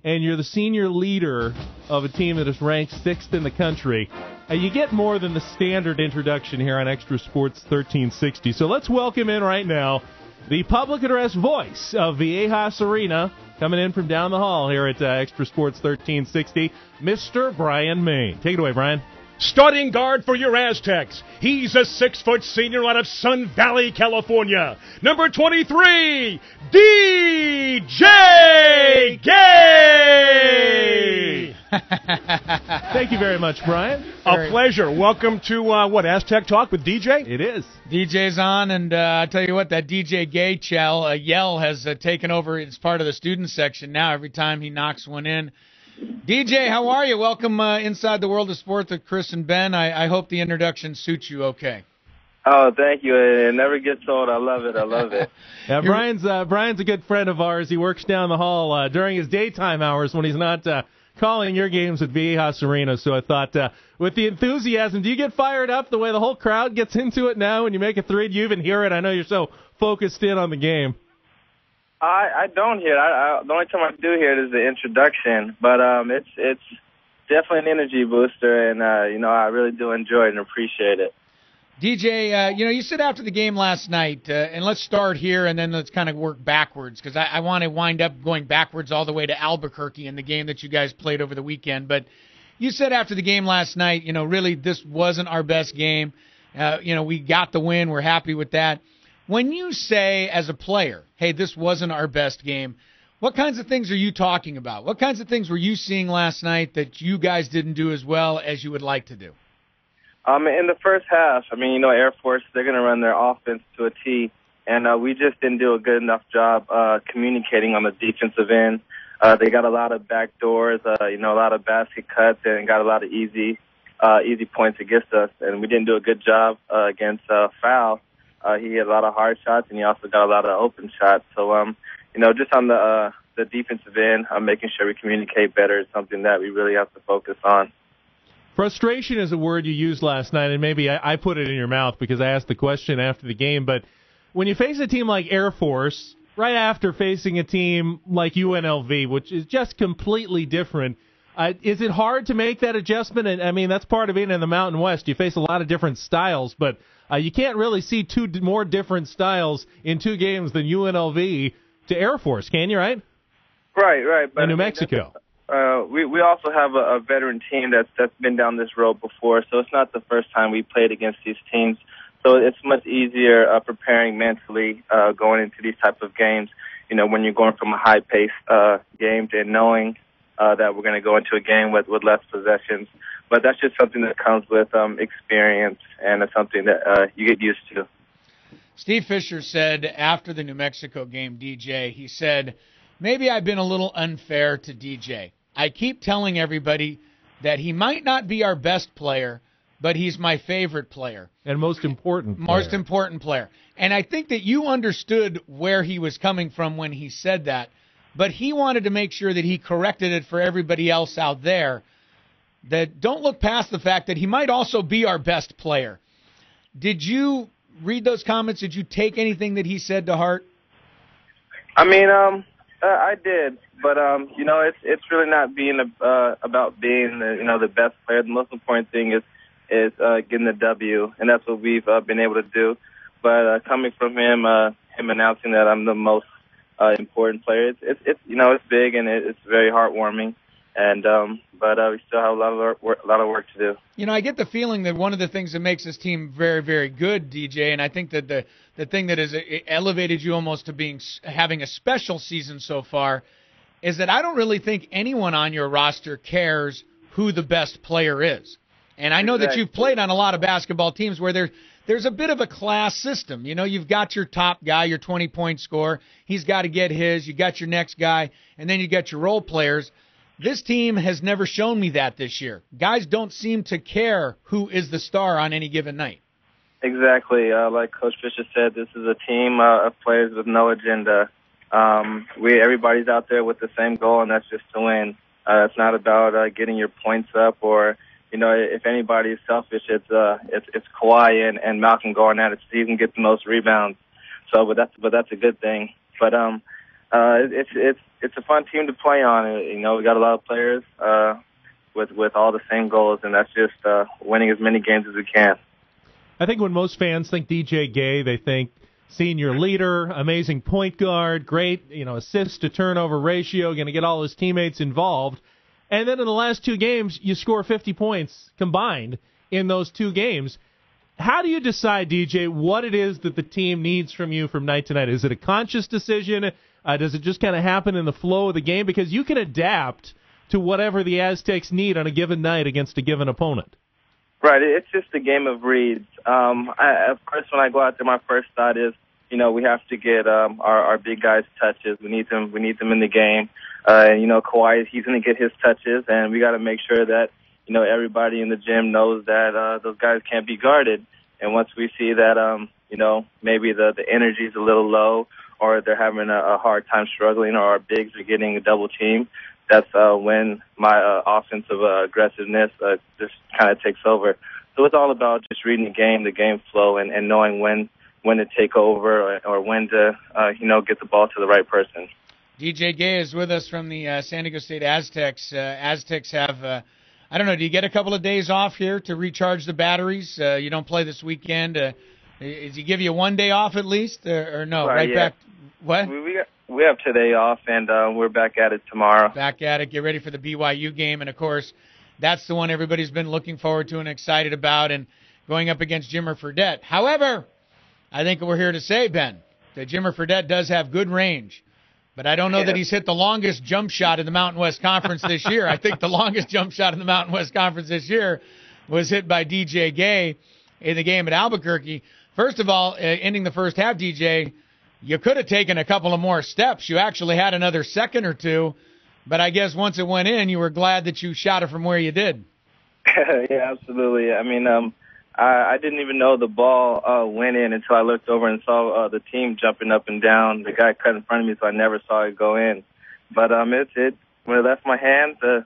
and you're the senior leader of a team that is ranked 6th in the country, you get more than the standard introduction here on XTRA Sports 1360. So let's welcome in right now the public address voice of Viejas Arena, coming in from down the hall here at XTRA Sports 1360, Mr. Brian Main. Take it away, Brian. Starting guard for your Aztecs. He's a 6-foot senior out of Sun Valley, California. Number 23, DJ Gay. Thank you very much, Brian. A pleasure. Welcome to, Aztec Talk with DJ? It is. DJ's on, and I tell you what, that DJ Gay yell has taken over as part of the student section now every time he knocks one in. DJ, how are you? Welcome inside the world of sports with Chris and Ben. I hope the introduction suits you okay. Oh, thank you. It never gets old. I love it. Yeah, Brian's a good friend of ours. He works down the hall during his daytime hours when he's not calling your games at Viejas Arena. So I thought, with the enthusiasm, do you get fired up the way the whole crowd gets into it now when you make a three? Do you even hear it? I know you're so focused in on the game. I don't hear it. The only time I do hear it is the introduction, but it's definitely an energy booster, and I really do enjoy it and appreciate it. DJ, you said after the game last night, and let's start here and then let's kind of work backwards because I want to wind up going backwards all the way to Albuquerque in the game that you guys played over the weekend. But you said after the game last night, really this wasn't our best game. We got the win. We're happy with that. When you say as a player, hey, this wasn't our best game, what kinds of things are you talking about? What kinds of things were you seeing last night that you guys didn't do as well as you would like to do? In the first half, Air Force, they're going to run their offense to a T, and we just didn't do a good enough job communicating on the defensive end. They got a lot of back doors, a lot of basket cuts, and got a lot of easy points against us, and we didn't do a good job against foul. He had a lot of hard shots, and he also got a lot of open shots. So, just on the defensive end, making sure we communicate better is something that we really have to focus on. Frustration is a word you used last night, and maybe I put it in your mouth because I asked the question after the game. But when you face a team like Air Force, right after facing a team like UNLV, which is just completely different, is it hard to make that adjustment? And that's part of being in the Mountain West. You face a lot of different styles, but you can't really see two more different styles in two games than UNLV to Air Force, can you, right? Right. But in New Mexico. We also have a veteran team that's been down this road before, so it's not the first time we played against these teams. So it's much easier preparing mentally going into these type of games, when you're going from a high-paced game to knowing that we're going to go into a game with less possessions. But that's just something that comes with experience, and it's something that you get used to. Steve Fisher said after the New Mexico game, DJ, he said, maybe I've been a little unfair to DJ. I keep telling everybody that he might not be our best player, but he's my favorite player. And most important player. Most important player. And I think that you understood where he was coming from when he said that, but he wanted to make sure that he corrected it for everybody else out there, that don't look past the fact that he might also be our best player. Did you read those comments? Did you take anything that he said to heart? I did, but it's really not being about being the best player. The most important thing is getting the W, and that's what we've been able to do. But coming from him announcing that I'm the most important player, it's big and it's very heartwarming. And but we still have a lot of work to do. I get the feeling that one of the things that makes this team very, very good, DJ, and I think that the thing that has elevated you almost to having a special season so far, is that I don't really think anyone on your roster cares who the best player is. And I know that you've played on a lot of basketball teams where there's a bit of a class system. You've got your top guy, your 20-point scorer. He's got to get his. You got your next guy, and then you got your role players. This team has never shown me that this year. Guys don't seem to care who is the star on any given night. Exactly. Like Coach Fisher said, this is a team of players with no agenda. Everybody's out there with the same goal, and that's just to win. It's not about getting your points up or, if anybody is selfish, it's Kawhi and Malcolm going at it. Steve can get the most rebounds. So, but that's a good thing. But it's a fun team to play on. You know, we got a lot of players with all the same goals, and that's just winning as many games as we can. I think when most fans think DJ Gay, they think senior leader, amazing point guard, great, assist to turnover ratio, going to get all his teammates involved. And then in the last 2 games, you score 50 points combined in those 2 games. How do you decide, DJ, what it is that the team needs from you from night to night? Is it a conscious decision? Does it just kind of happen in the flow of the game? Because you can adapt to whatever the Aztecs need on a given night against a given opponent. Right. It's just a game of reads. At first, when I go out there, my first thought is, we have to get our big guys touches. We need them in the game. Kawhi, he's going to get his touches, and we got to make sure that, everybody in the gym knows that those guys can't be guarded. And once we see that, maybe the energy is a little low, or they're having a hard time struggling, or our bigs are getting a double team, that's when my offensive aggressiveness just kind of takes over. So it's all about just reading the game flow, and knowing when to take over or when to, get the ball to the right person. DJ Gay is with us from the San Diego State Aztecs. Aztecs have, do you get a couple of days off here to recharge the batteries? You don't play this weekend. Does he give you 1 day off at least, or no? Right yeah. Back. What? We have today off, and we're back at it tomorrow. Back at it. Get ready for the BYU game, and of course, that's the one everybody's been looking forward to and excited about, and going up against Jimmer Fredette. However, I think we're here to say, Ben, that Jimmer Fredette does have good range. But I don't know that he's hit the longest jump shot in the Mountain West Conference this year. I think the longest jump shot in the Mountain West Conference this year was hit by DJ Gay in the game at Albuquerque. First of all, ending the first half, DJ, you could have taken a couple of more steps. You actually had another second or two. But I guess once it went in, you were glad that you shot it from where you did. Yeah, absolutely. I mean, I didn't even know the ball went in until I looked over and saw the team jumping up and down. The guy cut in front of me, so I never saw it go in. But when it left my hands, it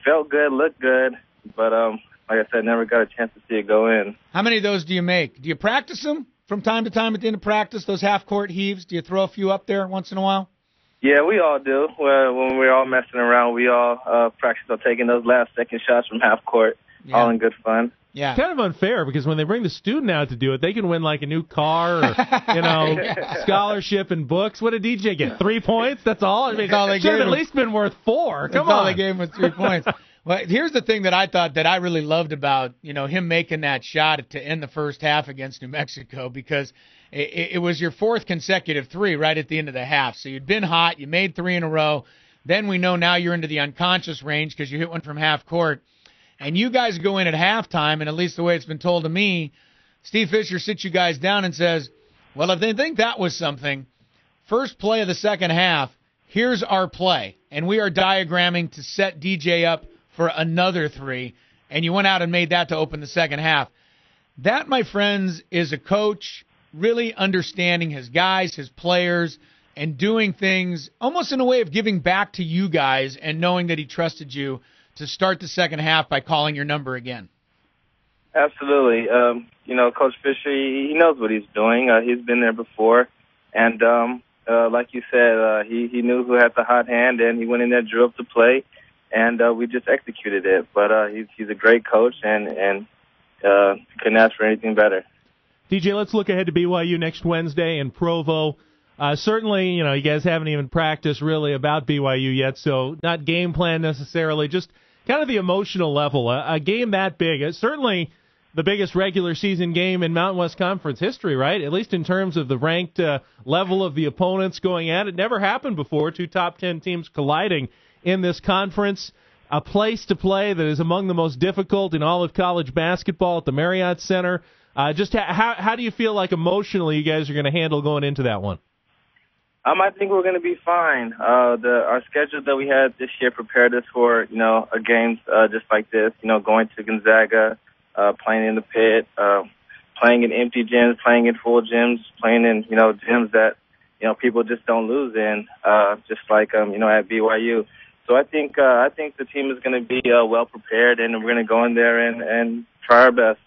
felt good, looked good. But like I said, never got a chance to see it go in. How many of those do you make? Do you practice them from time to time at the end of practice, those half-court heaves? Do you throw a few up there once in a while? Yeah, we all do. When we're all messing around, we all practice on taking those last-second shots from half-court, all in good fun. Yeah. Kind of unfair because when they bring the student out to do it, they can win like a new car or, scholarship and books. What did DJ get? 3 points? That's all? I mean, it should have at least been worth 4. Come on. All they gave him was 3 points. Well, here's the thing that I thought that I really loved about, him making that shot to end the first half against New Mexico, because it was your 4th consecutive 3 right at the end of the half. So you'd been hot. You made 3 in a row. Then we know now you're into the unconscious range because you hit one from half court. And you guys go in at halftime, and at least the way it's been told to me, Steve Fisher sits you guys down and says, well, if they think that was something, first play of the second half, here's our play. And we are diagramming to set DJ up for another 3. And you went out and made that to open the second half. That, my friends, is a coach really understanding his guys, his players, and doing things almost in a way of giving back to you guys and knowing that he trusted you to start the second half by calling your number again. Absolutely. Coach Fisher, he knows what he's doing. He's been there before. And like you said, he knew who had the hot hand, and he went in there, drew up the play, and we just executed it. But he's a great coach, and couldn't ask for anything better. DJ, let's look ahead to BYU next Wednesday in Provo. Certainly, you guys haven't even practiced really about BYU yet, so not game plan necessarily, just kind of the emotional level. A game that big, certainly the biggest regular season game in Mountain West Conference history, right? At least in terms of the ranked level of the opponents going at it. Never happened before, 2 top 10 teams colliding in this conference. A place to play that is among the most difficult in all of college basketball at the Marriott Center. Just how do you feel like emotionally you guys are going to handle going into that one? I think we're going to be fine. Our schedule that we had this year prepared us for, a games just like this, going to Gonzaga, playing in the pit, playing in empty gyms, playing in full gyms, playing in, gyms that, people just don't lose in, just like, at BYU. So I think the team is going to be well prepared, and we're going to go in there and try our best.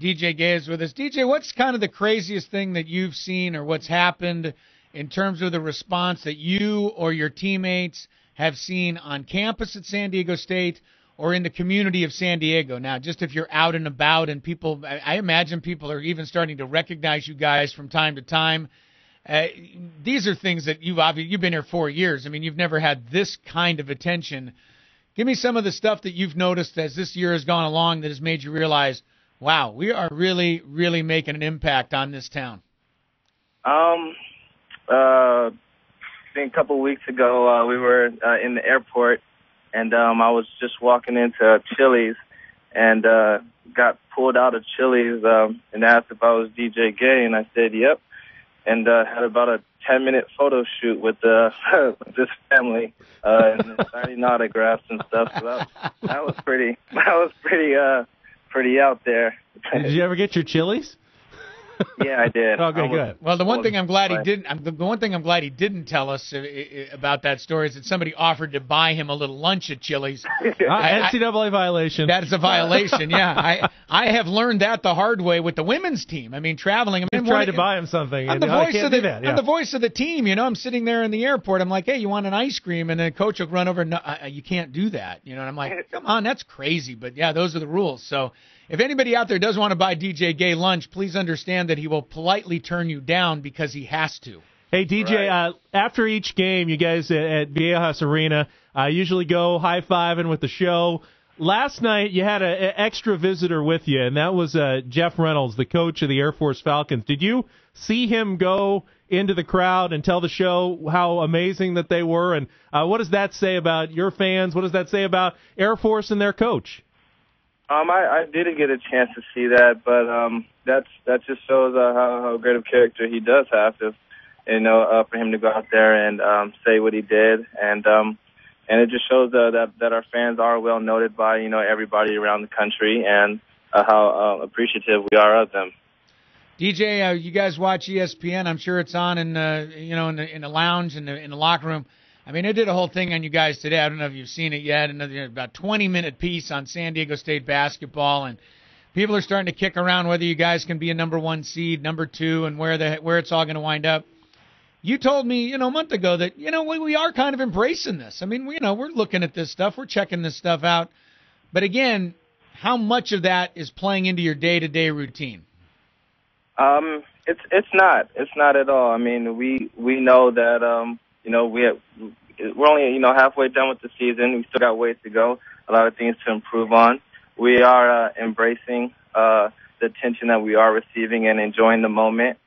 DJ Gay is with us. DJ, what's kind of the craziest thing that you've seen or what's happened in terms of the response that you or your teammates have seen on campus at San Diego State or in the community of San Diego? Now, just if you're out and about and people, I imagine people are even starting to recognize you guys from time to time. These are things that you've been here 4 years. I mean, you've never had this kind of attention. Give me some of the stuff that you've noticed as this year has gone along that has made you realize, wow, we are really, really making an impact on this town. I think a couple of weeks ago, we were in the airport, and I was just walking into Chili's and got pulled out of Chili's and asked if I was DJ Gay, and I said, yep, and had about a 10-minute photo shoot with this family and signing autographs and stuff. So that was pretty out there. Did you ever get your Chili's? Yeah, I did. Okay, good. Well, the one thing I'm glad he didn't. The one thing I'm glad he didn't tell us about that story is that somebody offered to buy him a little lunch at Chili's. NCAA violation. That is a violation. Yeah, I have learned that the hard way with the women's team. I mean, traveling. I mean, tried to buy him something. I'm the voice of the team. You know, I'm sitting there in the airport. I'm like, hey, you want an ice cream? And the coach will run over. No, you can't do that. You know, and I'm like, come on, that's crazy. But yeah, those are the rules. So. If anybody out there does want to buy DJ Gay lunch, please understand that he will politely turn you down because he has to. Hey, DJ, right. After each game, you guys at Viejas Arena usually go high-fiving with the show. Last night, you had an extra visitor with you, and that was Jeff Reynolds, the coach of the Air Force Falcons. Did you see him go into the crowd and tell the show how amazing that they were? And what does that say about your fans? What does that say about Air Force and their coach? I didn't get a chance to see that, but that just shows how great of character he does have to, for him to go out there and say what he did, and it just shows that our fans are well noted by everybody around the country, and how appreciative we are of them. DJ, you guys watch ESPN? I'm sure it's on in the lounge in the locker room. I mean, I did a whole thing on you guys today. I don't know if you've seen it yet. Another about 20-minute piece on San Diego State basketball, and people are starting to kick around whether you guys can be a number 1 seed, number 2, and where it's all going to wind up. You told me, a month ago that we are kind of embracing this. I mean, we're looking at this stuff, we're checking this stuff out. But again, how much of that is playing into your day-to-day routine? It's not at all. I mean, we know that. We're only, halfway done with the season. We still got ways to go, a lot of things to improve on. We are embracing the attention that we are receiving and enjoying the moment,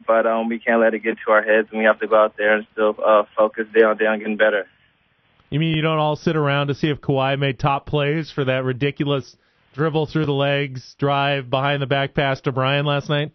but we can't let it get to our heads, and we have to go out there and still focus day on day on getting better. You mean you don't all sit around to see if Kawhi made top plays for that ridiculous dribble through the legs, drive, behind the back pass to Brian last night?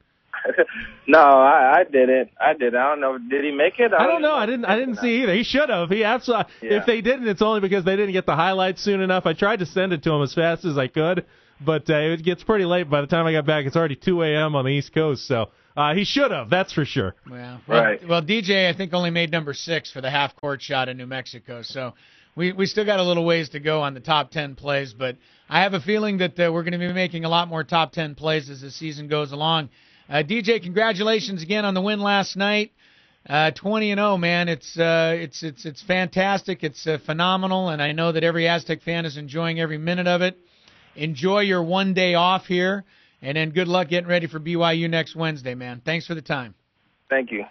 No, I didn't. I don't know. Did he make it? I don't know. I didn't see either. He should have. He absolutely. Yeah. If they didn't, it's only because they didn't get the highlights soon enough. I tried to send it to him as fast as I could, but it gets pretty late. By the time I got back, it's already 2 a.m. on the East Coast. So he should have. That's for sure. Well, right. Well, DJ, I think only made number 6 for the half-court shot in New Mexico. So we still got a little ways to go on the top 10 plays, but I have a feeling that we're going to be making a lot more top 10 plays as the season goes along. DJ, congratulations again on the win last night. 20-0, man. It's fantastic. It's phenomenal, and I know that every Aztec fan is enjoying every minute of it. Enjoy your 1 day off here, and then good luck getting ready for BYU next Wednesday, man. Thanks for the time. Thank you.